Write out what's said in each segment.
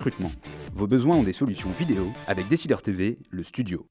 Recrutement. Vos besoins ont des solutions vidéo avec Décideur TV, le studio.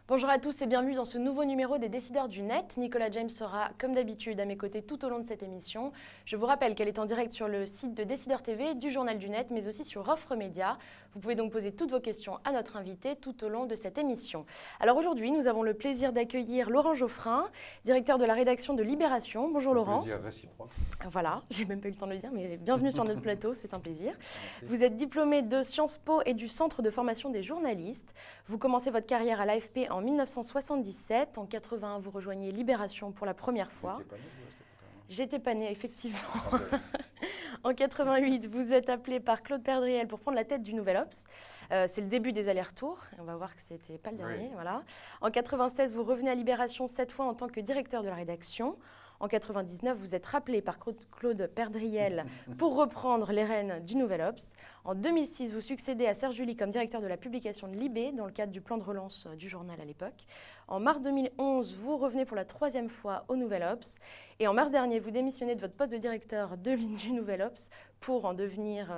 Bonjour à tous et bienvenue dans ce nouveau numéro des Décideurs du Net. Nicolas James sera, comme d'habitude, à mes côtés tout au long de cette émission. Je vous rappelle qu'elle est en direct sur le site de Décideur TV, du Journal du Net, mais aussi sur Offre Média. Vous pouvez donc poser toutes vos questions à notre invité tout au long de cette émission. Alors aujourd'hui, nous avons le plaisir d'accueillir Laurent Geoffrin, directeur de la rédaction de Libération. Bonjour Laurent. Plaisir réciproque. Voilà, j'ai même pas eu le temps de le dire, mais bienvenue sur notre plateau, c'est un plaisir. Merci. Vous êtes diplômé de Sciences Po et du Centre de formation des journalistes. Vous commencez votre carrière à l'AFP en 1977. En 81, vous rejoignez Libération pour la première fois. J'étais pas née, effectivement. Okay. En 88, vous êtes appelé par Claude Perdriel pour prendre la tête du Nouvel Obs. C'est le début des allers-retours. On va voir que ce n'était pas le dernier. Oui. Voilà. En 96, vous revenez à Libération, cette fois en tant que directeur de la rédaction. En 99, vous êtes rappelé par Claude Perdriel pour reprendre les rênes du Nouvel Obs. En 2006, vous succédez à Serge July comme directeur de la publication de Libé dans le cadre du plan de relance du journal à l'époque. En mars 2011, vous revenez pour la troisième fois au Nouvel Obs. Et en mars dernier, vous démissionnez de votre poste de directeur du Nouvel Obs pour devenir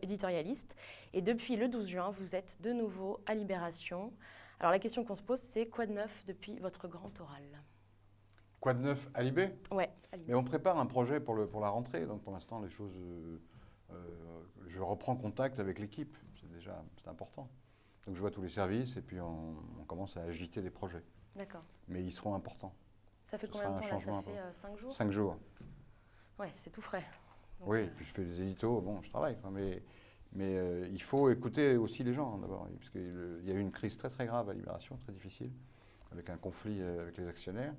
éditorialiste. Et depuis le 12 juin, vous êtes de nouveau à Libération. Alors la question qu'on se pose, c'est quoi de neuf depuis votre grand oral ? Quoi de neuf à Libé ? Ouais. Mais on prépare un projet pour la rentrée, donc pour l'instant les choses, je reprends contact avec l'équipe, c'est important. Donc je vois tous les services et puis on commence à agiter les projets. D'accord. Mais ils seront importants. Ça fait combien de temps là ? Ça fait 5 jours ? 5 jours. Ouais, c'est tout frais. Donc, oui, puis je fais des éditos, bon, je travaille, quoi, mais il faut écouter aussi les gens d'abord, parce qu'il y a eu une crise très très grave à Libération, très difficile, avec un conflit avec les actionnaires.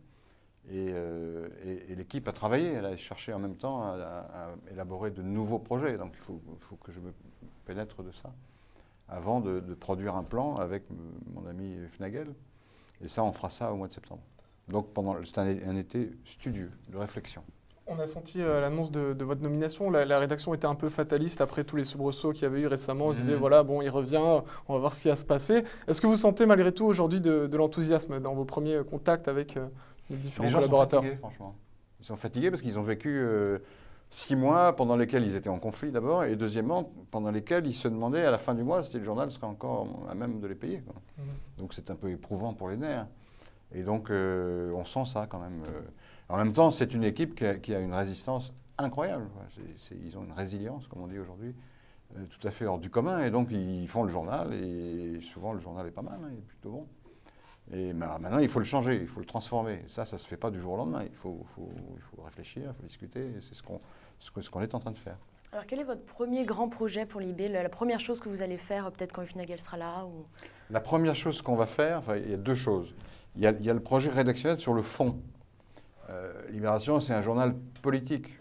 Et l'équipe a travaillé, elle a cherché en même temps à élaborer de nouveaux projets. Donc il faut que je me pénètre de ça avant de produire un plan avec mon ami Fnagel. Et ça, on fera ça au mois de septembre. Donc c'est un été studieux, de réflexion. On a senti à l'annonce de votre nomination, la rédaction était un peu fataliste après tous les soubresauts qu'il y avait eu récemment. On se disait, voilà, bon, il revient, on va voir ce qui va se passer. Est-ce que vous sentez malgré tout aujourd'hui de l'enthousiasme dans vos premiers contacts avec les différents collaborateurs ? Les gens sont fatigués, franchement. Ils sont fatigués parce qu'ils ont vécu 6 mois pendant lesquels ils étaient en conflit d'abord, et deuxièmement, pendant lesquels ils se demandaient à la fin du mois si le journal serait encore à même de les payer. Quoi. Donc c'est un peu éprouvant pour les nerfs. Et donc on sent ça quand même. En même temps, c'est une équipe qui a une résistance incroyable. Ils ont une résilience, comme on dit aujourd'hui, tout à fait hors du commun. Et donc, ils font le journal. Et souvent, le journal est pas mal, il est plutôt bon. Et maintenant, il faut le changer, il faut le transformer. Ça ne se fait pas du jour au lendemain. Il faut réfléchir, il faut discuter. Et c'est ce qu'on est en train de faire. Alors, quel est votre premier grand projet pour Libé ? La première chose que vous allez faire, peut-être quand Fnagel sera là ou... La première chose qu'on va faire, il y a 2 choses. Il y a le projet rédactionnel sur le fond. Libération, c'est un journal politique,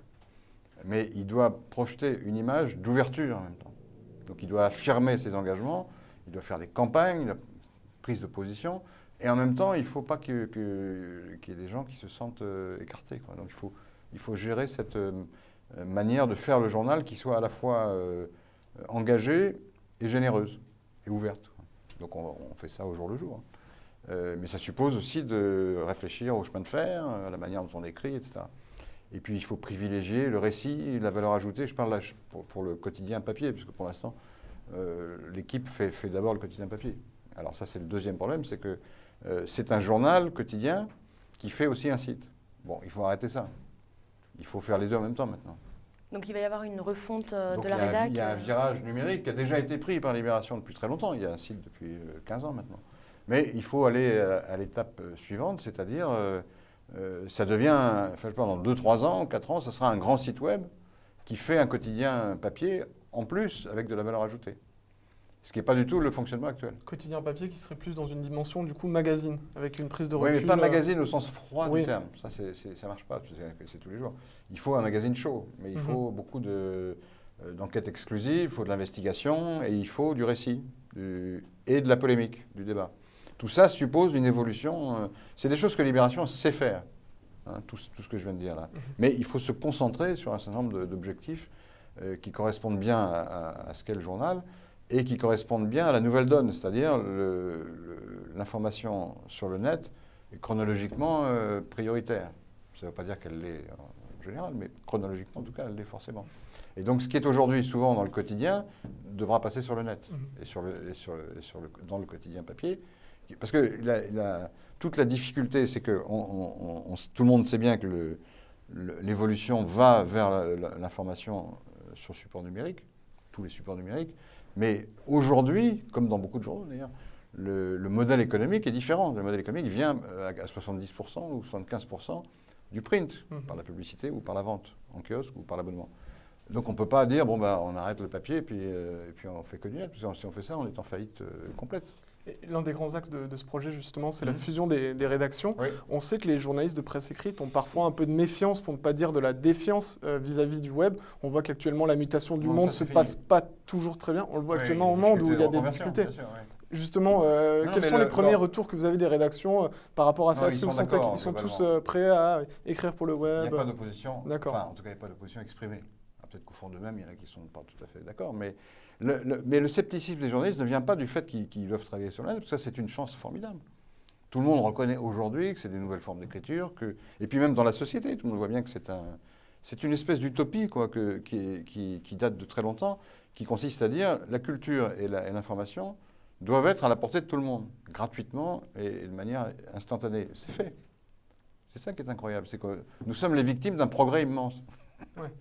mais il doit projeter une image d'ouverture en même temps. Donc il doit affirmer ses engagements, il doit faire des campagnes, la prise de position, et en même temps, il ne faut pas qu'il y ait des gens qui se sentent écartés, quoi. Donc il faut gérer cette manière de faire le journal qui soit à la fois engagée et généreuse, et ouverte. Donc on fait ça au jour le jour. Mais ça suppose aussi de réfléchir au chemin de fer, à la manière dont on écrit, etc. Et puis il faut privilégier le récit, la valeur ajoutée. Je parle là pour le quotidien papier, puisque pour l'instant, l'équipe fait d'abord le quotidien papier. Alors ça, c'est le deuxième problème, c'est que c'est un journal quotidien qui fait aussi un site. Bon, il faut arrêter ça. Il faut faire les deux en même temps maintenant. Donc il va y avoir une refonte de la rédac. Il y a un virage numérique qui a déjà été pris par Libération depuis très longtemps. Il y a un site depuis 15 ans maintenant. Mais il faut aller à l'étape suivante, c'est-à-dire, ça devient, je sais pas, dans 2, 3 ans, 4 ans, ça sera un grand site web qui fait un quotidien papier, en plus, avec de la valeur ajoutée. Ce qui n'est pas du tout le fonctionnement actuel. Quotidien papier qui serait plus dans une dimension, du coup, magazine, avec une prise de recul. Oui, mais pas magazine au sens froid du terme. Ça ne marche pas, c'est tous les jours. Il faut un magazine chaud, mais il faut beaucoup d'enquêtes exclusives, il faut de l'investigation, et il faut du récit, et de la polémique, du débat. Tout ça suppose une évolution. C'est des choses que Libération sait faire, hein, tout ce que je viens de dire là. Mais il faut se concentrer sur un certain nombre d'objectifs qui correspondent bien à ce qu'est le journal. et qui correspondent bien à la nouvelle donne, c'est-à-dire l'information sur le net est chronologiquement prioritaire. Ça ne veut pas dire qu'elle l'est en général, mais chronologiquement, en tout cas, elle l'est forcément. Et donc, ce qui est aujourd'hui souvent dans le quotidien devra passer sur le net dans le quotidien papier. Parce que toute la difficulté, c'est que tout le monde sait bien que l'évolution va vers l'information sur support numérique, tous les supports numériques. Mais aujourd'hui, comme dans beaucoup de journaux d'ailleurs, le modèle économique est différent. Le modèle économique vient à 70% ou 75% du print, par la publicité ou par la vente en kiosque ou par l'abonnement. Donc on ne peut pas dire, bon, on arrête le papier et puis on fait que du net. Parce que si on fait ça, on est en faillite complète. L'un des grands axes de ce projet, justement, c'est la fusion des rédactions. Oui. On sait que les journalistes de presse écrite ont parfois un peu de méfiance, pour ne pas dire de la défiance vis-à-vis du web. On voit qu'actuellement, la mutation du monde ne se passe pas toujours très bien. On le voit actuellement au monde où il y a des difficultés. Bien sûr, oui. Justement, quels sont les premiers retours que vous avez des rédactions par rapport à ça? Est-ce que vous sentez qu'ils sont tous prêts à écrire pour le web? Il n'y a pas d'opposition. D'accord. Enfin, en tout cas, il n'y a pas d'opposition exprimée. Peut-être qu'au fond d'eux-mêmes, il y en a qui ne sont pas tout à fait d'accord. Mais le scepticisme des journalistes ne vient pas du fait qu'ils doivent travailler sur le net, parce que ça, c'est une chance formidable. Tout le monde reconnaît aujourd'hui que c'est des nouvelles formes d'écriture. Et puis même dans la société, tout le monde voit bien que c'est une espèce d'utopie qui date de très longtemps, qui consiste à dire la culture et l'information doivent être à la portée de tout le monde, gratuitement et de manière instantanée. C'est fait. C'est ça qui est incroyable. C'est que nous sommes les victimes d'un progrès immense. Ouais.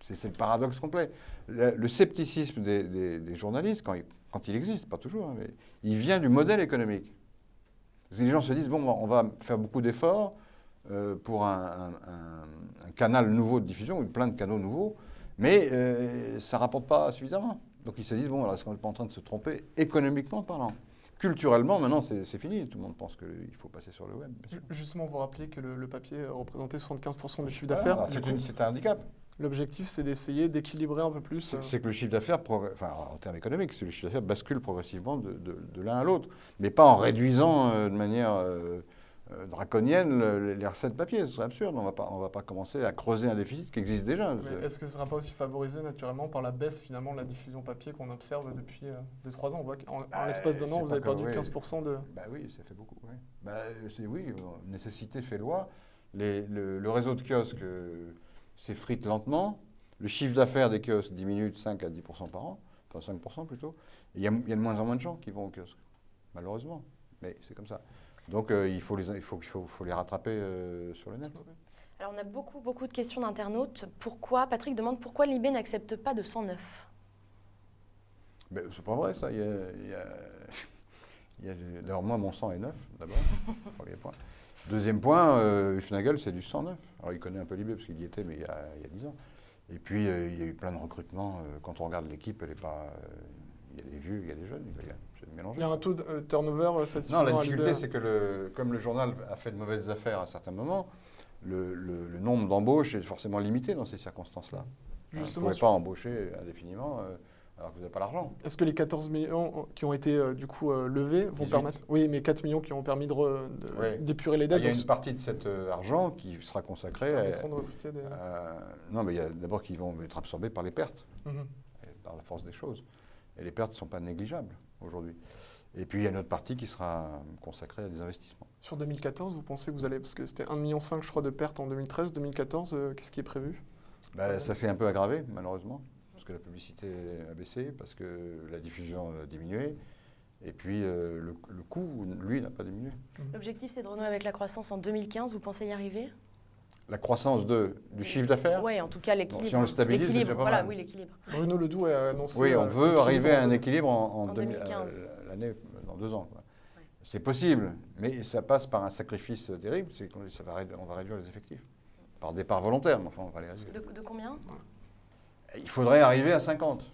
C'est le paradoxe complet. Le scepticisme des journalistes, quand il existe, pas toujours, hein, mais il vient du modèle économique. Parce que les gens se disent, bon, on va faire beaucoup d'efforts pour un canal nouveau de diffusion, ou plein de canaux nouveaux, mais ça ne rapporte pas suffisamment. Donc ils se disent, bon, alors est-ce qu'on n'est pas en train de se tromper économiquement parlant? Culturellement, maintenant, c'est fini. Tout le monde pense qu'il faut passer sur le web. Bien sûr. Justement, vous rappelez que le papier représentait 75% du chiffre d'affaires. C'est un handicap. L'objectif, c'est d'essayer d'équilibrer un peu plus. C'est que le chiffre d'affaires, en termes économiques, le chiffre d'affaires bascule progressivement de l'un à l'autre, mais pas en réduisant de manière draconienne les recettes papier. Ce serait absurde. On va pas commencer à creuser un déficit qui existe déjà. Mais est-ce que ce ne sera pas aussi favorisé naturellement par la baisse finalement de la diffusion papier qu'on observe depuis 2-3 ans? On voit qu'en l'espace d'un an, vous avez perdu 15% de... Oui, ça fait beaucoup. Oui, oui, nécessité fait loi. Le réseau de kiosques s'effrite lentement. Le chiffre d'affaires des kiosques diminue de 5 à 10% par an, enfin 5% plutôt. Il y a de moins en moins de gens qui vont au kiosque, malheureusement. Mais c'est comme ça. Donc il faut les rattraper sur le net. Alors on a beaucoup de questions d'internautes. Patrick demande pourquoi l'IB n'accepte pas de 109? C'est pas vrai ça. D'abord moi mon sang est neuf, d'abord, premier point. Deuxième point, Hufnagel c'est du 109. Alors il connaît un peu l'IB parce qu'il y était mais il y a 10 ans. Et puis il y a eu plein de recrutements. Quand on regarde l'équipe, elle est pas... Il y a des vieux, il y a des jeunes, c'est mélangé. Il y a un taux de turnover satisfaisant. Non, la difficulté, c'est que comme le journal a fait de mauvaises affaires à un certain moment, le nombre d'embauches est forcément limité dans ces circonstances-là. Justement, vous ne pouvez pas embaucher indéfiniment alors que vous n'avez pas l'argent. Est-ce que les 14 millions qui ont été levés vont 18. permettre... Oui, mais 4 millions qui ont permis d'épurer les dettes. Il y a une partie de cet argent qui sera consacrée à... de recruter des... Non, mais il y a d'abord qui vont être absorbés par les pertes, par la force des choses. Et les pertes ne sont pas négligeables aujourd'hui. Et puis il y a une autre partie qui sera consacrée à des investissements. Sur 2014, vous pensez que vous allez... Parce que c'était 1,5 million, je crois, de pertes en 2013. 2014, qu'est-ce qui est prévu? Ça s'est un peu aggravé, malheureusement, parce que la publicité a baissé, parce que la diffusion a diminué. Et puis le coût, lui, n'a pas diminué. L'objectif, c'est de renouer avec la croissance en 2015. Vous pensez y arriver? La croissance du chiffre d'affaires? Oui, en tout cas, l'équilibre. Si on le stabilise, c'est déjà pas mal. Oui, l'équilibre. Bruno Ledoux a annoncé... Oui, on veut arriver à un équilibre en 2015. L'année, dans 2 ans. Quoi. Ouais. C'est possible, mais ça passe par un sacrifice terrible, c'est qu'on va réduire les effectifs. Par départ volontaire, mais enfin, on va les réduire. De combien? Il faudrait arriver à 50,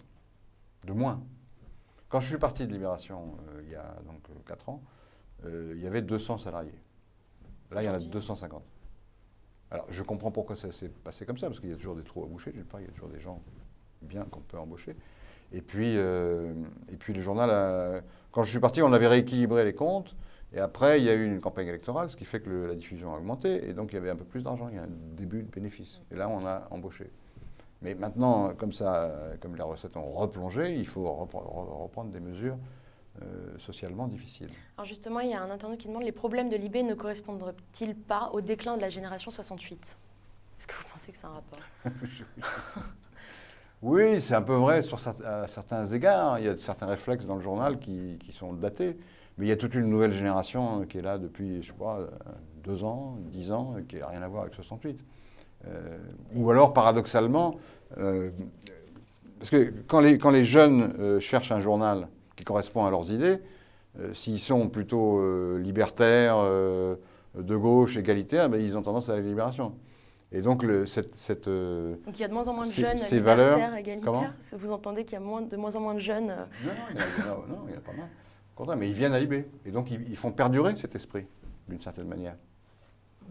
de moins. Quand je suis parti de Libération, il y a donc 4 ans, il y avait 200 salariés. Là, il y en a 250. Alors, je comprends pourquoi ça s'est passé comme ça, parce qu'il y a toujours des trous à boucher, d'une part, il y a toujours des gens bien qu'on peut embaucher. Et puis le journal, quand je suis parti, on avait rééquilibré les comptes, et après, il y a eu une campagne électorale, ce qui fait que la diffusion a augmenté, et donc il y avait un peu plus d'argent, il y a un début de bénéfice. Et là, on a embauché. Mais maintenant, comme les recettes ont replongé, il faut reprendre des mesures socialement difficiles. Alors justement, il y a un internaute qui demande, les problèmes de l'IB ne correspondent-ils pas au déclin de la génération 68 ? Est-ce que vous pensez que c'est un rapport ? Oui, c'est un peu vrai à certains égards. Il y a certains réflexes dans le journal qui sont datés. Mais il y a toute une nouvelle génération qui est là depuis, je sais pas, 2 ans, 10 ans, qui n'a rien à voir avec 68. Ou alors, paradoxalement, parce que quand les jeunes cherchent un journal qui correspond à leurs idées, s'ils sont plutôt libertaires, de gauche, égalitaires, ben, ils ont tendance à la libération. Et donc, donc il y a de moins en moins de jeunes ces libertaires, valeurs, égalitaires. Vous entendez qu'il y a de moins en moins de jeunes Non, il y en a pas mal. Au contraire, mais ils viennent à l'IB. Et donc, ils font perdurer cet esprit, d'une certaine manière.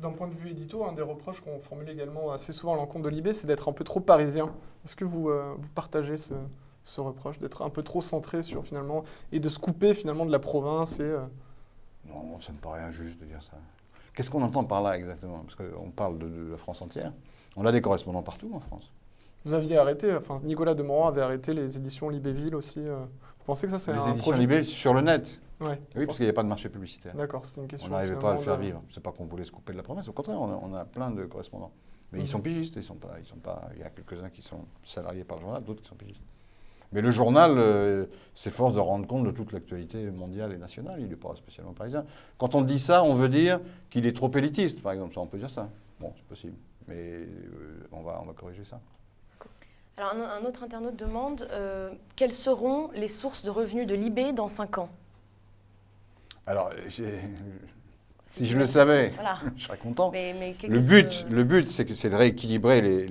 D'un point de vue édito, un des reproches qu'on formule également assez souvent à l'encontre de l'IB, c'est d'être un peu trop parisien. Est-ce que vous partagez ce reproche, d'être un peu trop centré sur finalement, et de se couper finalement de la province Non, ça me paraît injuste de dire ça. Qu'est-ce qu'on entend par là exactement? Parce qu'on parle de la France entière. On a des correspondants partout en France. Vous aviez arrêté, enfin Nicolas Demorand avait arrêté les éditions Libéville aussi. Vous pensez que ça c'est un Les éditions projet Libé sur le net? Ouais. Oui, parce qu'il n'y a pas de marché publicitaire. D'accord, c'est une question. On n'arrivait pas à le faire vivre. C'est pas qu'on voulait se couper de la promesse. Au contraire, on a plein de correspondants. Mais ils sont pigistes. Il y a quelques-uns qui sont salariés par le journal, d'autres qui sont pigistes. Mais le journal s'efforce de rendre compte de toute l'actualité mondiale et nationale. Il n'est pas spécialement parisien. Quand on dit ça, on veut dire qu'il est trop élitiste, par exemple. Ça, on peut dire ça. Bon, c'est possible. Mais on va corriger ça. Alors un autre internaute demande, quelles seront les sources de revenus de l'IB dans 5 ans? Alors, si je le savais, voilà. Je serais content. Le but, c'est de rééquilibrer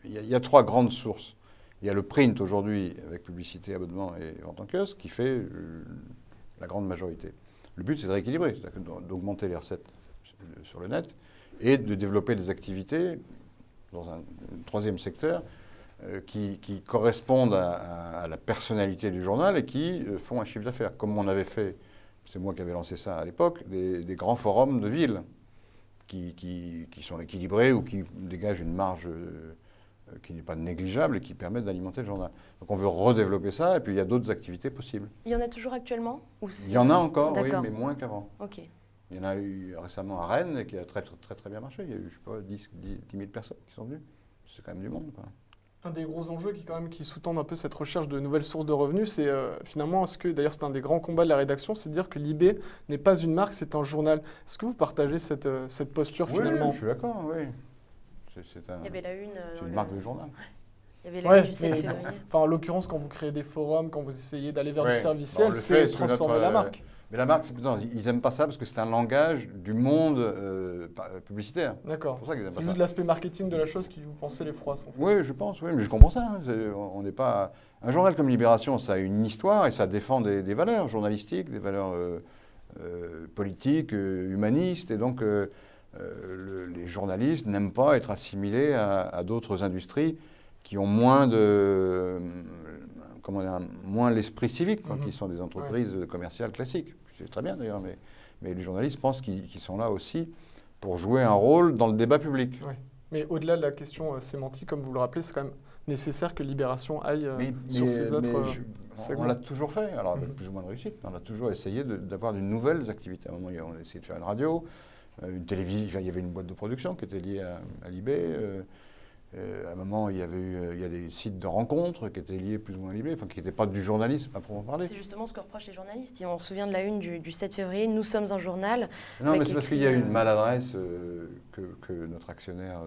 il y a 3 grandes sources. Il y a le print aujourd'hui, avec publicité, abonnement et vente en kiosque, qui fait la grande majorité. Le but, c'est de rééquilibrer, c'est-à-dire d'augmenter les recettes sur le net et de développer des activités dans un 3e secteur qui correspondent à la personnalité du journal et qui font un chiffre d'affaires. Comme on avait fait, c'est moi qui avais lancé ça à l'époque, des grands forums de villes qui sont équilibrés ou qui dégagent une marge qui n'est pas négligeable et qui permettent d'alimenter le journal. Donc on veut redévelopper ça et puis il y a d'autres activités possibles. Il y en a toujours actuellement Il y en a encore, oui, mais moins qu'avant. Ok. Il y en a eu récemment à Rennes et qui a très bien marché. Il y a eu, je sais pas, 10 000 personnes qui sont venues. C'est quand même du monde, quoi. Un des gros enjeux qui sous-tendent un peu cette recherche de nouvelles sources de revenus, c'est finalement, d'ailleurs c'est un des grands combats de la rédaction, c'est de dire que l'IB n'est pas une marque, c'est un journal. Est-ce que vous partagez cette posture finalement? Oui, je suis d'accord, oui. Il y avait la une. C'est une marque de journal. Il y avait la une du 7 février. Enfin, en l'occurrence, quand vous créez des forums, quand vous essayez d'aller vers du serviciel, c'est transformer la marque. Mais la marque, ils n'aiment pas ça parce que c'est un langage du monde publicitaire. D'accord. C'est juste l'aspect marketing de la chose qui vous pensez les froisse. En fait. Oui, je pense, oui, mais je comprends ça. Hein. On n'est pas un journal comme Libération, ça a une histoire et ça défend des valeurs journalistiques, des valeurs politiques, humanistes, et donc les journalistes n'aiment pas être assimilés à d'autres industries qui ont moins l'esprit civique, qui sont des entreprises commerciales classiques. C'est très bien d'ailleurs, mais les journalistes pensent qu'ils sont là aussi pour jouer un rôle dans le débat public. Ouais. Mais au-delà de la question sémantique, comme vous le rappelez, c'est quand même nécessaire que Libération aille sur ces autres segments. On l'a toujours fait, alors avec plus ou moins de réussite. On a toujours essayé d'avoir de nouvelles activités. À un moment, on a essayé de faire une radio, une télévision, il y avait une boîte de production qui était liée à l'IB. À un moment, il y a des sites de rencontres qui étaient liés plus ou moins à l'IB, enfin qui n'étaient pas du journalisme à proprement parler. C'est justement ce que reprochent les journalistes. On se souvient de la une du 7 février, nous sommes un journal. Non, mais c'est parce qu'il y a une maladresse que notre actionnaire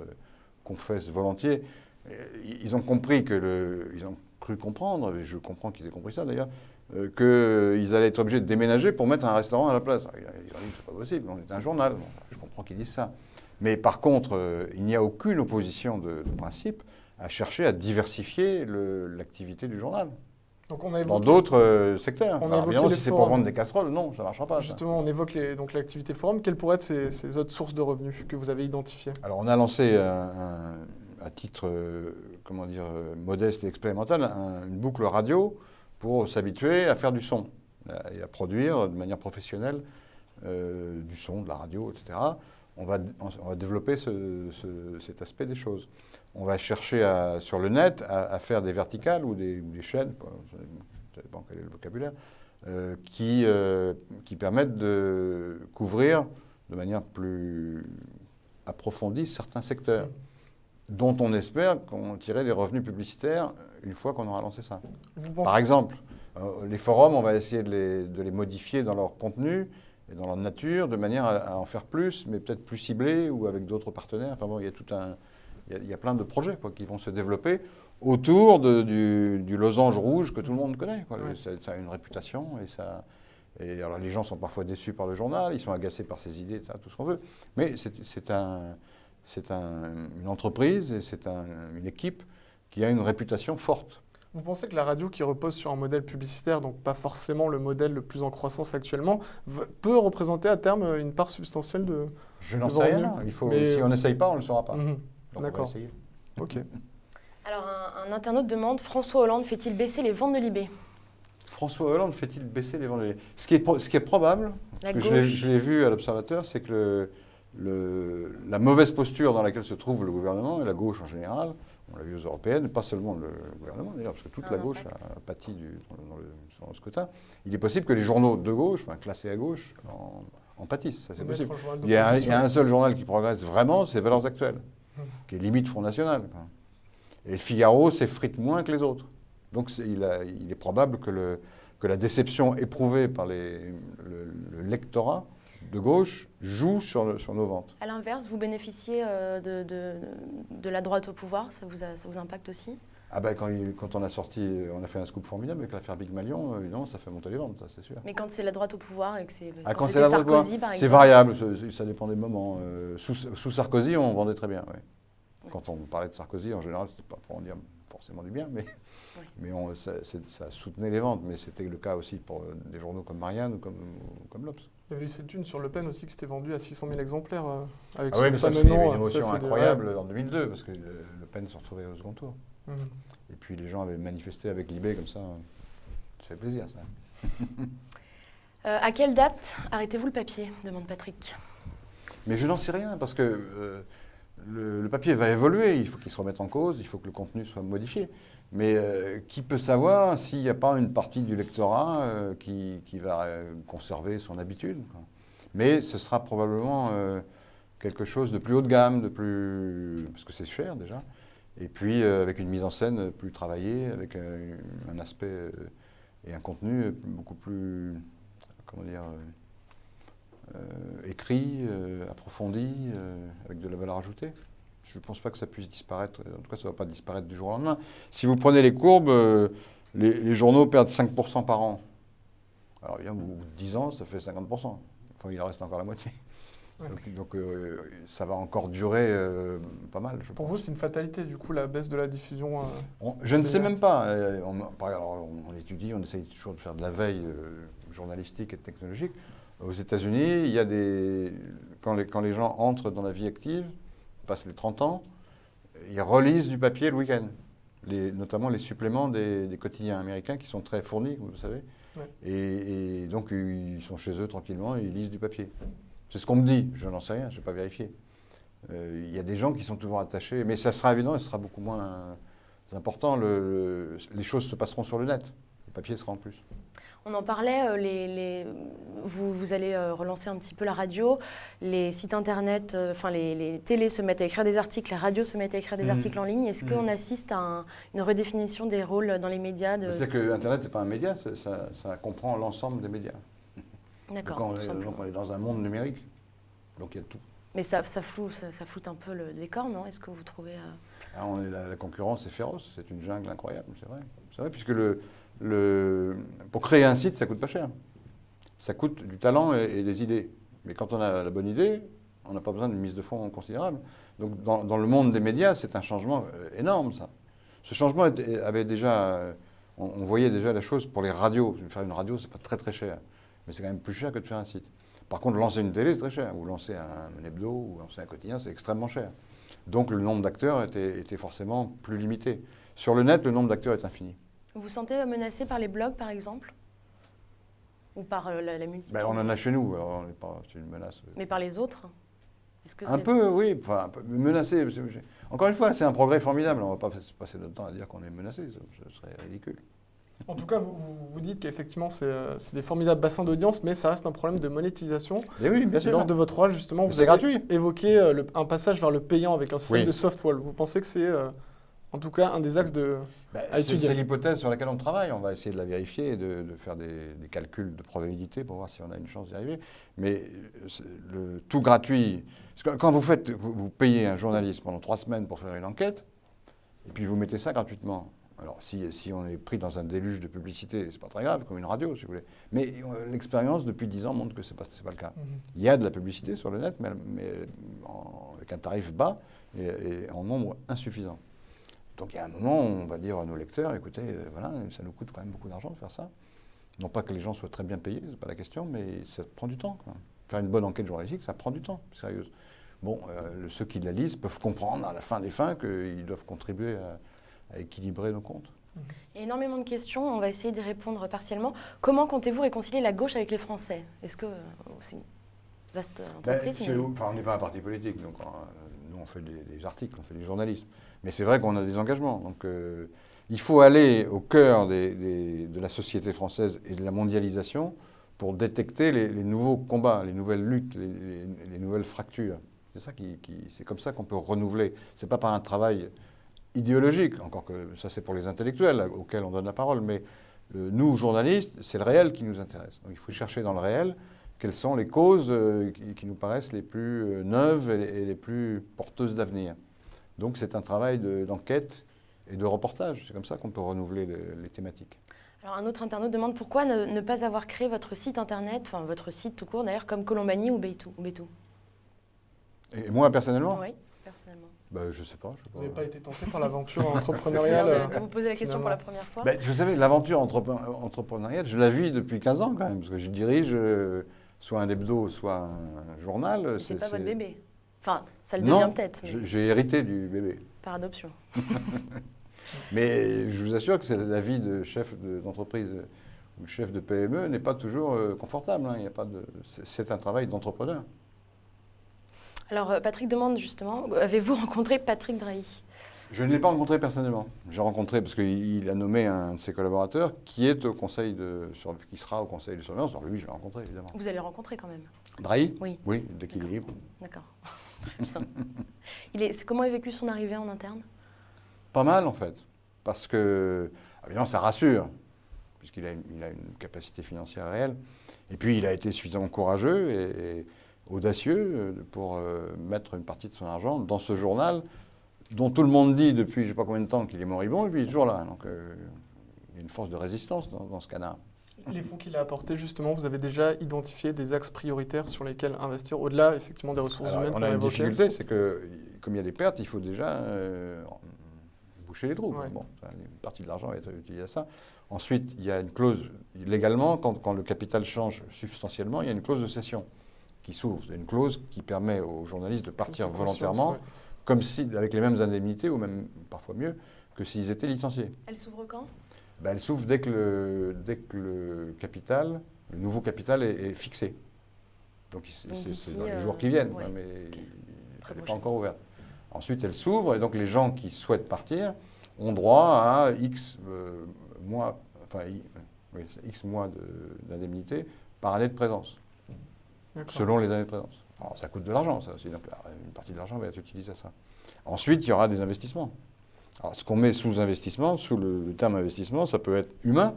confesse volontiers. Ils ont compris ils ont cru comprendre, et je comprends qu'ils aient compris ça d'ailleurs, qu'ils allaient être obligés de déménager pour mettre un restaurant à la place. Ils ont dit que c'est pas possible, on est un journal. Bon, je comprends qu'ils disent ça. Mais par contre, il n'y a aucune opposition de principe à chercher à diversifier l'activité du journal. Donc on a dans d'autres secteurs. Alors, évidemment, si c'est pour vendre des casseroles, non, ça ne marchera pas. Justement, on évoque donc l'activité forum. Quelles pourraient être ces autres sources de revenus que vous avez identifiées? Alors, on a lancé à titre modeste et expérimental une boucle radio pour s'habituer à faire du son et à produire de manière professionnelle du son, de la radio, etc. on va développer cet aspect des choses. On va chercher sur le net à faire des verticales ou des chaînes, ça dépend quel est le vocabulaire, qui permettent de couvrir de manière plus approfondie certains secteurs, dont on espère qu'on tirerait des revenus publicitaires une fois qu'on aura lancé ça. Par exemple, les forums, on va essayer de les modifier dans leur contenu et dans leur nature, de manière à en faire plus, mais peut-être plus ciblés ou avec d'autres partenaires. Enfin bon, il y a plein de projets qui vont se développer autour du losange rouge que tout le monde connaît. Ouais. Ça a une réputation et alors les gens sont parfois déçus par le journal, ils sont agacés par ses idées, tout ce qu'on veut. Mais c'est une entreprise et c'est une équipe qui a une réputation forte. Vous pensez que la radio qui repose sur un modèle publicitaire, donc pas forcément le modèle le plus en croissance actuellement, peut représenter à terme une part substantielle de Je n'en sais rien. Si on n'essaye pas, on ne le saura pas. D'accord. Ok. Alors, un internaute demande, François Hollande fait-il baisser les ventes de Libé? François Hollande fait-il baisser les ventes de Libé? Ce qui est probable, parce que je l'ai vu à l'Observateur, c'est que la mauvaise posture dans laquelle se trouve le gouvernement, et la gauche en général, on l'a vu aux européennes, pas seulement le gouvernement d'ailleurs, parce que toute la gauche a pâti dans le scrutin, il est possible que les journaux de gauche, enfin classés à gauche, en pâtissent, ça c'est possible. Il y a un seul journal qui progresse vraiment, c'est Valeurs Actuelles, qui est limite Front National. Et le Figaro s'effrite moins que les autres. Donc il est probable que la déception éprouvée par le lectorat de gauche joue sur nos ventes. À l'inverse, vous bénéficiez de la droite au pouvoir, ça vous impacte aussi? Quand on a fait un scoop formidable avec l'affaire Big Malion, évidemment, ça fait monter les ventes, ça c'est sûr. Mais quand c'est la droite au pouvoir et que c'est Sarkozy, par exemple, c'est variable, ça dépend des moments. Sous Sarkozy, on vendait très bien, ouais. Quand on parlait de Sarkozy, en général, c'était pas pour en dire forcément du bien, mais ça soutenait les ventes. Mais c'était le cas aussi pour des journaux comme Marianne ou comme l'Obs. Il y avait eu cette une sur Le Pen aussi qui s'était vendue à 600 000 exemplaires avec ce fameux nom. C'était une émotion incroyable en 2002 parce que Le Pen se retrouvait au second tour. Et puis les gens avaient manifesté avec Libé comme ça. Ça fait plaisir, ça. À quelle date arrêtez-vous le papier, demande Patrick. Mais je n'en sais rien parce que le papier va évoluer. Il faut qu'il se remette en cause, il faut que le contenu soit modifié. Mais qui peut savoir s'il n'y a pas une partie du lectorat qui va conserver son habitude, quoi. Mais ce sera probablement quelque chose de plus haut de gamme, parce que c'est cher déjà, et puis avec une mise en scène plus travaillée, avec un aspect et un contenu beaucoup plus, comment dire, écrit, approfondi, avec de la valeur ajoutée. Je ne pense pas que ça puisse disparaître. En tout cas, ça ne va pas disparaître du jour au lendemain. Si vous prenez les courbes, les journaux perdent 5% par an. Alors, au bout de 10 ans, ça fait 50%. Enfin, il en reste encore la moitié. Ouais. Donc ça va encore durer pas mal, je pense. Pour vous, c'est une fatalité, du coup, la baisse de la diffusion je ne sais même pas. On étudie, on essaye toujours de faire de la veille journalistique et technologique. Aux États-Unis, il y a quand les gens entrent dans la vie active, passent les 30 ans, ils relisent du papier le week-end, notamment les suppléments des quotidiens américains qui sont très fournis, vous le savez. Ouais. Et donc, ils sont chez eux tranquillement et ils lisent du papier. C'est ce qu'on me dit, je n'en sais rien, je n'ai pas vérifié. Il y a des gens qui sont toujours attachés, mais ça sera évident et ce sera beaucoup moins important. Les choses se passeront sur le net, le papier sera en plus. On en parlait, vous allez relancer un petit peu la radio, les sites internet, les télés se mettent à écrire des articles, les radios se mettent à écrire des articles en ligne. Est-ce qu'on assiste à une redéfinition des rôles dans les médias C'est que Internet, ce n'est pas un média, ça comprend l'ensemble des médias. D'accord. Donc on est dans un monde numérique, donc il y a tout. Mais ça floute un peu le décor, non? Est-ce que vous trouvez... La concurrence est féroce, c'est une jungle incroyable, c'est vrai. C'est vrai, puisque pour créer un site, ça coûte pas cher. Ça coûte du talent et des idées. Mais quand on a la bonne idée, on n'a pas besoin d'une mise de fonds considérable. Donc dans le monde des médias, c'est un changement énorme, ça. Ce changement avait déjà... On voyait déjà la chose pour les radios. Faire une radio, c'est pas très très cher. Mais c'est quand même plus cher que de faire un site. Par contre, lancer une télé, c'est très cher. Ou lancer un hebdo, ou lancer un quotidien, c'est extrêmement cher. Donc le nombre d'acteurs était forcément plus limité. Sur le net, le nombre d'acteurs est infini. Vous vous sentez menacé par les blogs, par exemple? Ou par la multitude? On en a chez nous, alors c'est une menace. Mais par les autres? Est-ce que Un c'est- peu, oui, enfin, un peu menacé. Encore une fois, c'est un progrès formidable. On ne va pas passer notre temps à dire qu'on est menacé, ce serait ridicule. En tout cas, vous dites qu'effectivement, c'est des formidables bassins d'audience, mais ça reste un problème de monétisation. Et oui, bien sûr. Lors de votre rôle, justement, Mais vous c'est avez gratuit. évoqué un passage vers le payant avec un système Oui. de softwall. Vous pensez que c'est, en tout cas, un des axes de... à étudier. C'est l'hypothèse sur laquelle on travaille. On va essayer de la vérifier et de faire des calculs de probabilité pour voir si on a une chance d'y arriver. Mais le tout gratuit, parce que quand vous payez un journaliste pendant 3 semaines pour faire une enquête, et puis vous mettez ça gratuitement. Alors si on est pris dans un déluge de publicité, c'est pas très grave, comme une radio si vous voulez. Mais l'expérience depuis 10 ans montre que c'est pas le cas. Il y a de la publicité sur le net, mais avec un tarif bas et en nombre insuffisant. Donc il y a un moment où on va dire à nos lecteurs, écoutez, voilà, ça nous coûte quand même beaucoup d'argent de faire ça. Non pas que les gens soient très bien payés, c'est pas la question, mais ça prend du temps, quoi. Faire une bonne enquête journalistique, ça prend du temps, sérieuse. Bon, ceux qui la lisent peuvent comprendre à la fin des fins qu'ils doivent contribuer à équilibrer nos comptes. Il y a énormément de questions, on va essayer d'y répondre partiellement. Comment comptez-vous réconcilier la gauche avec les Français? Est-ce que c'est une vaste entreprise On n'est pas un parti politique, donc nous on fait des articles, on fait du journalisme. Mais c'est vrai qu'on a des engagements. Donc il faut aller au cœur de la société française et de la mondialisation pour détecter les nouveaux combats, les nouvelles luttes, les nouvelles fractures. C'est ça c'est comme ça qu'on peut renouveler. C'est pas par un travail idéologique, encore que ça c'est pour les intellectuels auxquels on donne la parole, mais nous, journalistes, c'est le réel qui nous intéresse. Donc il faut chercher dans le réel quelles sont les causes qui nous paraissent les plus neuves et les plus porteuses d'avenir. Donc c'est un travail d'enquête et de reportage. C'est comme ça qu'on peut renouveler les thématiques. Alors un autre internaute demande pourquoi ne pas avoir créé votre site internet, enfin votre site tout court d'ailleurs, comme Colombani ou Bétou. Et moi personnellement, Oui, personnellement. Je sais pas. Vous n'avez pas été tenté par l'aventure entrepreneuriale De vous poser la question finalement. pour la première fois. Vous savez, l'aventure entrepreneuriale, je la vis depuis 15 ans quand même, parce que je dirige soit un hebdo, soit un journal. C'est pas votre bébé. Enfin, ça le Non, devient peut-être, mais j'ai hérité du bébé. par adoption. Mais je vous assure que la vie de chef d'entreprise ou chef de PME n'est pas toujours confortable. Hein. Il y a pas c'est un travail d'entrepreneur. Alors Patrick demande justement, avez-vous rencontré Patrick Drahi? Je ne l'ai pas rencontré personnellement. J'ai rencontré parce qu'il a nommé un de ses collaborateurs qui est au conseil qui sera au conseil de surveillance. Alors lui, je l'ai rencontré évidemment. Vous allez le rencontrer quand même. Drahi ? Oui. Oui, dès qu'il est libre. D'accord. Comment est vécu son arrivée en interne? Pas mal en fait, parce que évidemment ça rassure, puisqu'il a une capacité financière réelle. Et puis il a été suffisamment courageux et audacieux pour mettre une partie de son argent dans ce journal dont tout le monde dit depuis je ne sais pas combien de temps qu'il est moribond, et puis il est toujours là. Donc il y a une force de résistance dans ce canard. Les fonds qu'il a apportés, justement, vous avez déjà identifié des axes prioritaires sur lesquels investir, au-delà effectivement des ressources humaines On qu'on a a une évoquées. difficulté, c'est que comme il y a des pertes, il faut déjà boucher les trous. Ouais. Bon, une partie de l'argent va être utilisée à ça. Ensuite, il y a une clause, légalement, quand le capital change substantiellement, il y a une clause de cession qui s'ouvre. C'est une clause qui permet aux journalistes de partir De conscience, volontairement, ouais. comme si, avec les mêmes indemnités, ou même parfois mieux, que s'ils étaient licenciés. Elle s'ouvre quand? Elle s'ouvre dès que le capital, le nouveau capital est fixé. Donc c'est d'ici, dans les jours qui viennent, ouais. mais Très elle n'est pas prochaine. encore ouverte. Ensuite, elle s'ouvre et donc les gens qui souhaitent partir ont droit à X mois, X mois d'indemnité par année de présence, D'accord. selon les années de présence. Alors ça coûte de l'argent, ça aussi, donc une partie de l'argent va être utilisée à ça. Ensuite, il y aura des investissements. Alors, ce qu'on met sous investissement, sous le terme investissement, ça peut être humain.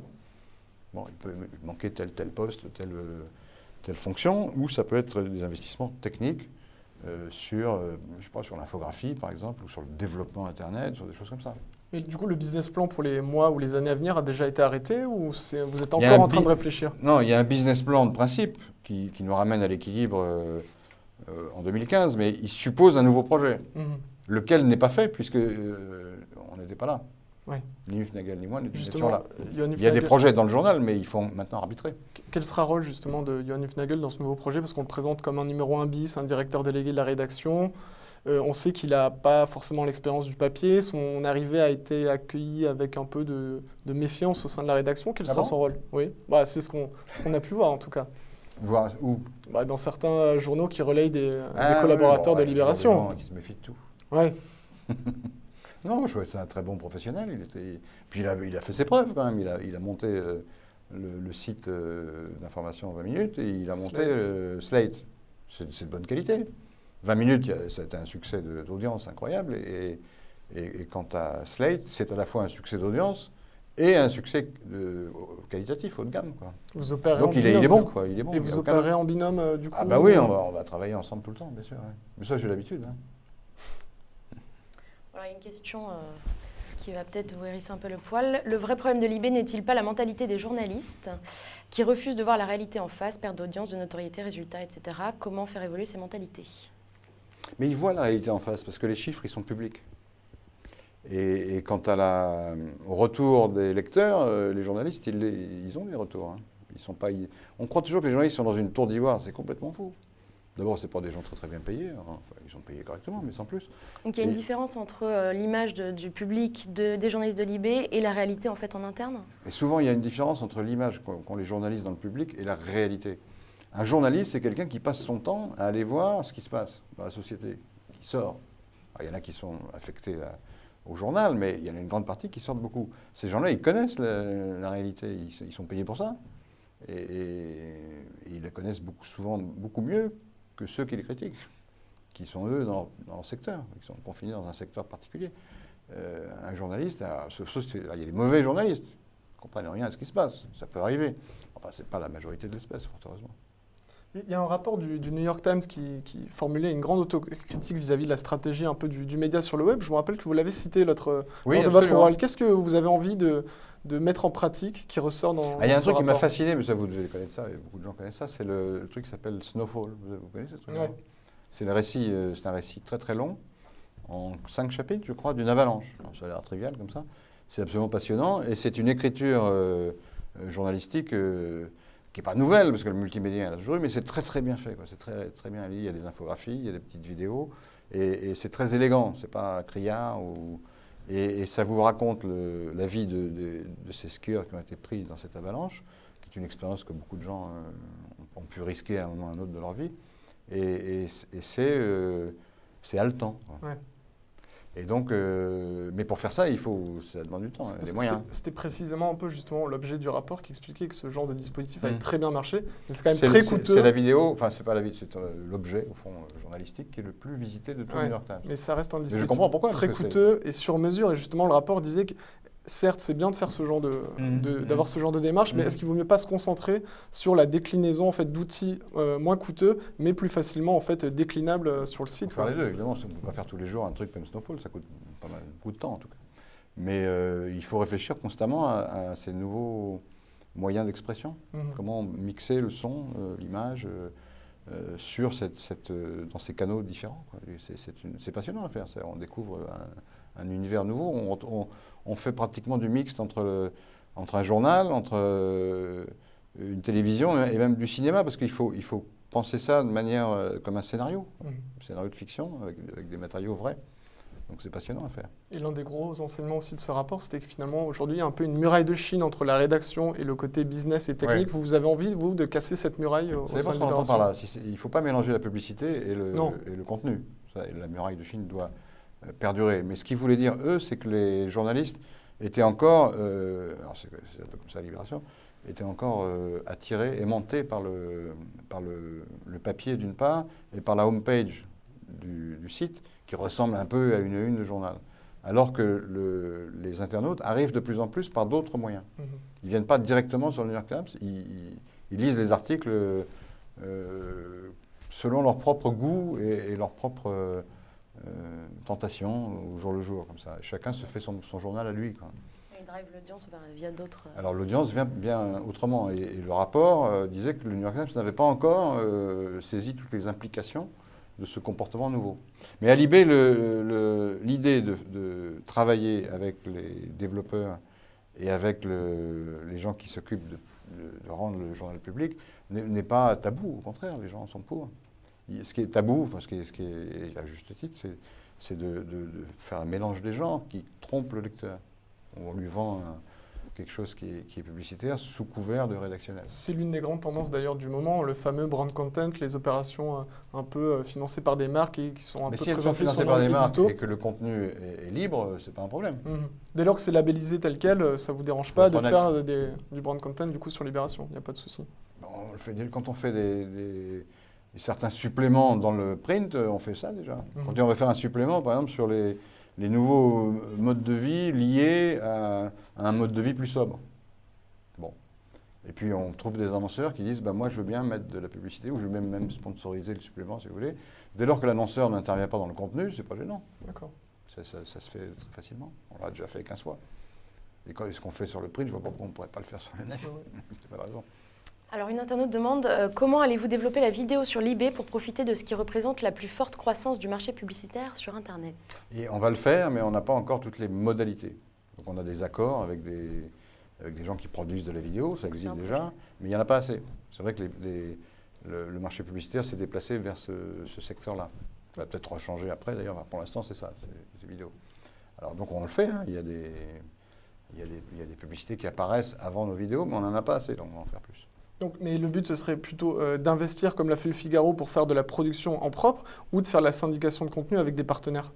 Bon, il peut manquer tel poste, telle fonction, ou ça peut être des investissements techniques sur l'infographie, par exemple, ou sur le développement Internet, sur des choses comme ça. Mais du coup, le business plan pour les mois ou les années à venir a déjà été arrêté ou vous êtes Il y a encore un en train de réfléchir? Non, il y a un business plan de principe qui nous ramène à l'équilibre en 2015, mais il suppose un nouveau projet, lequel n'est pas fait puisque on n'était pas là. Ouais. Ni Hufnagel ni moi n'étions Justement, là. Johan Il y a des Hufnagel- projets dans le journal, mais il faut maintenant arbitrer. Quel sera le rôle justement de Johan Hufnagel dans ce nouveau projet? Parce qu'on le présente comme un numéro 1 bis, un directeur délégué de la rédaction. On sait qu'il n'a pas forcément l'expérience du papier. Son arrivée a été accueillie avec un peu de méfiance au sein de la rédaction. Quel sera bon son rôle? Oui, c'est ce qu'on a pu voir en tout cas. Voir où? Bah, dans certains journaux qui relayent des collaborateurs de Libération. Il y a des gens qui se méfient de tout. Ouais. Non, je trouvais que c'est un très bon professionnel. Puis il a fait ses preuves quand même. Il a monté le site d'information en 20 minutes et il a monté Slate. C'est de bonne qualité. 20 minutes, ça a été un succès d'audience incroyable. Et quant à Slate, c'est à la fois un succès d'audience et un succès qualitatif, haut de gamme, quoi. Vous opérez Donc en il binôme. est bon, quoi. Il est bon. Et vous opérez en binôme, du coup? Ah bah oui, on va travailler ensemble tout le temps, bien sûr. Ouais. Mais ça, j'ai l'habitude. Hein. Voilà une question qui va peut-être vous hérisser un peu le poil. Le vrai problème de Libé n'est-il pas la mentalité des journalistes qui refusent de voir la réalité en face, perte d'audience, de notoriété, résultats, etc. Comment faire évoluer ces mentalités? Mais ils voient la réalité en face, parce que les chiffres, ils sont publics. Et quant au retour des lecteurs, les journalistes, ils ont des retours. Hein. Ils sont pas, on croit toujours que les journalistes sont dans une tour d'ivoire, c'est complètement faux. D'abord, ce n'est pas des gens très très bien payés, hein. Enfin, ils sont payés correctement, mais sans plus. Donc il y a une différence entre l'image du public des journalistes de Libé et la réalité en fait en interne? Et souvent, il y a une différence entre l'image qu'ont les journalistes dans le public et la réalité. Un journaliste, c'est quelqu'un qui passe son temps à aller voir ce qui se passe dans la société, qui sort. Alors, il y en a qui sont affectés au journal, mais il y en a une grande partie qui sortent beaucoup. Ces gens-là, ils connaissent la réalité, ils sont payés pour ça. Et ils la connaissent souvent beaucoup mieux que ceux qui les critiquent, qui sont eux dans leur secteur, qui sont confinés dans un secteur particulier. Un journaliste, il y a les mauvais journalistes, qui ne comprennent rien à ce qui se passe, ça peut arriver. Enfin, ce n'est pas la majorité de l'espèce, fort heureusement. Il y a un rapport du New York Times qui formulait une grande autocritique vis-à-vis de la stratégie un peu du média sur le web. Je me rappelle que vous l'avez cité lors de votre oral. Qu'est-ce que vous avez envie de mettre en pratique qui ressort dans ce rapport? Il y a un truc qui m'a fasciné, mais ça vous devez connaître ça, et beaucoup de gens connaissent ça, c'est le truc qui s'appelle Snowfall. Vous connaissez ce truc? Ouais. C'est un récit très très long, en 5 chapitres, je crois, d'une avalanche. Alors, ça a l'air trivial comme ça. C'est absolument passionnant, et c'est une écriture journalistique qui n'est pas nouvelle, parce que le multimédia, elle a toujours eu, mais c'est très très bien fait, quoi. C'est très, très bien lu. Il y a des infographies, il y a des petites vidéos, et c'est très élégant. C'est pas criard, et ça vous raconte la vie de ces skieurs qui ont été pris dans cette avalanche, qui est une expérience que beaucoup de gens ont pu risquer à un moment ou à un autre de leur vie. Et c'est haletant. Ouais. Et donc, mais pour faire ça, ça demande du temps, des moyens. C'était précisément un peu justement l'objet du rapport qui expliquait que ce genre de dispositif avait Mmh. très bien marché, mais c'est quand même très coûteux. C'est la vidéo, enfin c'est pas la vidéo, c'est l'objet au fond journalistique qui est le plus visité de tout le New York Times. Mais ça reste un je dispositif comprends pourquoi, très coûteux et sur mesure. Et justement, le rapport disait que certes, c'est bien de faire ce genre d'avoir ce genre de démarche, mais est-ce qu'il vaut mieux pas se concentrer sur la déclinaison en fait d'outils moins coûteux, mais plus facilement en fait déclinables sur le site? Faire les deux, évidemment. On ne peut pas faire tous les jours un truc comme Snowfall, ça coûte pas mal, beaucoup de temps en tout cas. Mais il faut réfléchir constamment à ces nouveaux moyens d'expression. Comment mixer le son, l'image dans ces canaux différents, quoi. C'est passionnant à faire. On découvre un univers nouveau. On fait pratiquement du mixte entre un journal, entre une télévision et même du cinéma, parce qu'il faut penser ça de manière comme un scénario de fiction avec des matériaux vrais. Donc c'est passionnant à faire. Et l'un des gros enseignements aussi de ce rapport, c'était que finalement aujourd'hui il y a un peu une muraille de Chine entre la rédaction et le côté business et technique. Ouais. Vous avez envie, vous, de casser cette muraille au sein de Libération? C'est ce qu'on entend par là. Il ne faut pas mélanger la publicité et le contenu. La muraille de Chine doit perdurer. Mais ce qu'ils voulaient dire, eux, c'est que les journalistes étaient encore, alors c'est un peu comme ça à Libération, étaient encore attirés, aimantés par le papier d'une part et par la homepage du site qui ressemble un peu à une de journal. Alors que les internautes arrivent de plus en plus par d'autres moyens. Ils ne viennent pas directement sur le New York Times, ils lisent les articles selon leur propre goût et leur propre tentation au jour le jour, comme ça. Chacun se fait son journal à lui, quoi. Il drive l'audience via d'autres... Alors l'audience vient autrement. Et le rapport disait que le New York Times n'avait pas encore saisi toutes les implications de ce comportement nouveau. Mais à Libé, l'idée de travailler avec les développeurs et avec les gens qui s'occupent de rendre le journal public n'est pas tabou, au contraire, les gens sont pour. Ce qui est tabou, enfin, ce qui est à juste titre, c'est de faire un mélange des genres qui trompe le lecteur. On lui vend quelque chose qui est publicitaire sous couvert de rédactionnel. C'est l'une des grandes tendances d'ailleurs du moment, le fameux brand content, les opérations un peu financées par des marques et qui sont un Mais peu si elles sont présentées financées sur par le des marques édito. et que le contenu est libre, c'est pas un problème. Dès lors que c'est labellisé tel quel, ça vous dérange Faut pas être de honnête. faire du brand content du coup sur Libération, il n'y a pas de souci. On le fait, quand on fait certains suppléments dans le print, on fait ça déjà. Quand on va faire un supplément, par exemple, sur les nouveaux modes de vie liés à un mode de vie plus sobre. Bon. Et puis on trouve des annonceurs qui disent moi je veux bien mettre de la publicité ou je veux même sponsoriser le supplément si vous voulez. Dès lors que l'annonceur n'intervient pas dans le contenu, c'est pas gênant. D'accord. Ça se fait très facilement. On l'a déjà fait 15 fois. Et ce qu'on fait sur le print, je vois pas pourquoi on ne pourrait pas le faire sur le net. C'est pas de raison. Alors une internaute demande comment allez-vous développer la vidéo sur l'eBay pour profiter de ce qui représente la plus forte croissance du marché publicitaire sur Internet? Et on va le faire, mais on n'a pas encore toutes les modalités. Donc on a des accords avec des gens qui produisent de la vidéo, ça existe déjà, mais il n'y en a pas assez. C'est vrai que le marché publicitaire s'est déplacé vers ce secteur-là. Ça va peut-être changer après, d'ailleurs. Pour l'instant, c'est ça, c'est vidéo. Alors donc on le fait, hein. Il y a des publicités qui apparaissent avant nos vidéos, mais on n'en a pas assez, donc on va en faire plus. Donc, mais le but, ce serait plutôt d'investir, comme l'a fait le Figaro, pour faire de la production en propre, ou de faire la syndication de contenu avec des partenaires?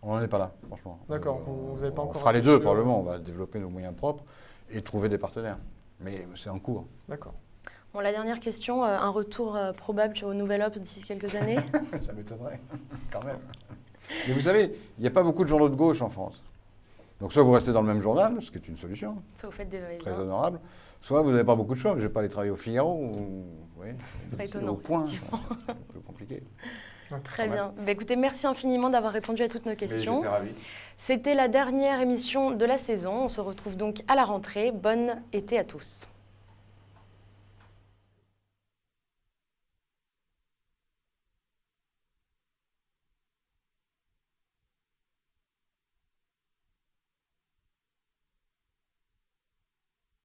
On n'en est pas là, franchement. D'accord, vous n'avez pas encore... On fera les deux, probablement. On va développer nos moyens propres et trouver des partenaires. Mais c'est en cours. D'accord. Bon, la dernière question, un retour probable au Nouvel Obs d'ici quelques années? Ça m'étonnerait, quand même. Mais vous savez, il n'y a pas beaucoup de journaux de gauche en France. Donc soit vous restez dans le même journal, ce qui est une solution, Soit vous faites des très honorable, soit vous n'avez pas beaucoup de choix. Je ne vais pas aller travailler au Figaro, ou, oui, Ce serait étonnant, au Point, effectivement. c'est un peu compliqué. Très bien. Écoutez, merci infiniment d'avoir répondu à toutes nos questions. J'étais ravi. C'était la dernière émission de la saison. On se retrouve donc à la rentrée. Bon été à tous.